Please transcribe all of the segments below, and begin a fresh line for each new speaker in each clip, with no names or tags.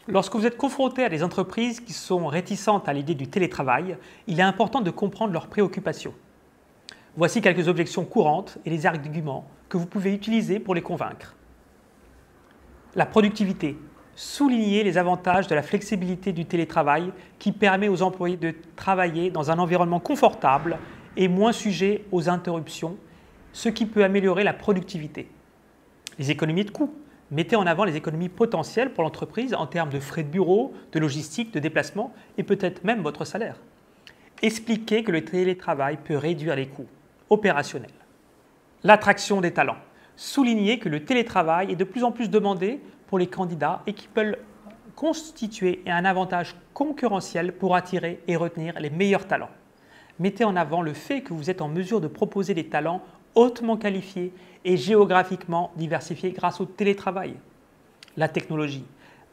Lorsque vous êtes confronté à des entreprises qui sont réticentes à l'idée du télétravail, il est important de comprendre leurs préoccupations. Voici quelques objections courantes et les arguments que vous pouvez utiliser pour les convaincre. La productivité. Soulignez les avantages de la flexibilité du télétravail qui permet aux employés de travailler dans un environnement confortable et moins sujet aux interruptions, ce qui peut améliorer la productivité. Les économies de coûts. Mettez en avant les économies potentielles pour l'entreprise en termes de frais de bureau, de logistique, de déplacement et peut-être même votre salaire. Expliquez que le télétravail peut réduire les coûts opérationnels. L'attraction des talents. Soulignez que le télétravail est de plus en plus demandé pour les candidats et qui peut constituer un avantage concurrentiel pour attirer et retenir les meilleurs talents. Mettez en avant le fait que vous êtes en mesure de proposer des talents hautement qualifiés et géographiquement diversifiés grâce au télétravail. La technologie.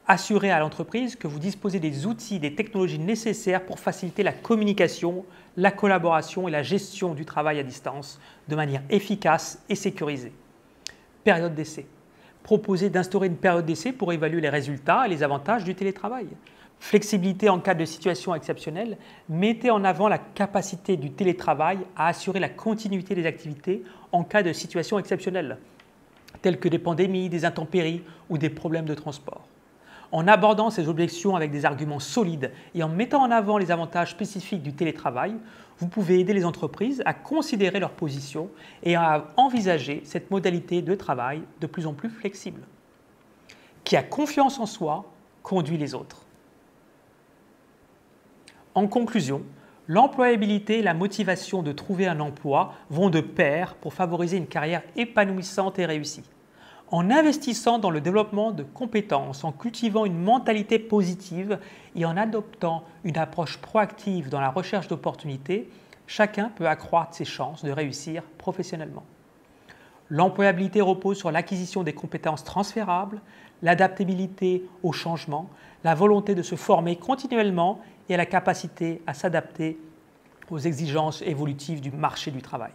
Assurez à l'entreprise que vous disposez des outils et des technologies nécessaires pour faciliter la communication, la collaboration et la gestion du travail à distance de manière efficace et sécurisée. Période d'essai. Proposez d'instaurer une période d'essai pour évaluer les résultats et les avantages du télétravail. Flexibilité en cas de situation exceptionnelle. Mettez en avant la capacité du télétravail à assurer la continuité des activités en cas de situation exceptionnelle, telles que des pandémies, des intempéries ou des problèmes de transport. En abordant ces objections avec des arguments solides et en mettant en avant les avantages spécifiques du télétravail, vous pouvez aider les entreprises à considérer leur position et à envisager cette modalité de travail de plus en plus flexible. Qui a confiance en soi conduit les autres. En conclusion, l'employabilité et la motivation de trouver un emploi vont de pair pour favoriser une carrière épanouissante et réussie. En investissant dans le développement de compétences, en cultivant une mentalité positive et en adoptant une approche proactive dans la recherche d'opportunités, chacun peut accroître ses chances de réussir professionnellement. L'employabilité repose sur l'acquisition des compétences transférables, l'adaptabilité au changement, la volonté de se former continuellement et la capacité à s'adapter aux exigences évolutives du marché du travail.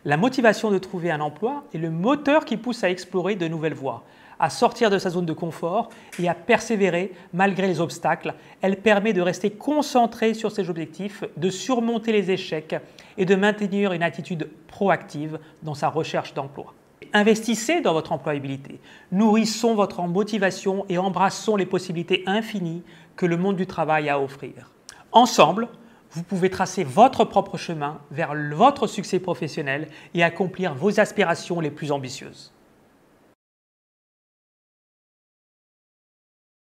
La motivation de trouver un emploi est le moteur qui pousse à explorer de nouvelles voies, à sortir de sa zone de confort et à persévérer malgré les obstacles. Elle permet de rester concentré sur ses objectifs, de surmonter les échecs et de maintenir une attitude proactive dans sa recherche d'emploi. Investissez dans votre employabilité, nourrissons votre motivation et embrassons les possibilités infinies que le monde du travail a à offrir. Ensemble, vous pouvez tracer votre propre chemin vers votre succès professionnel et accomplir vos aspirations les plus ambitieuses.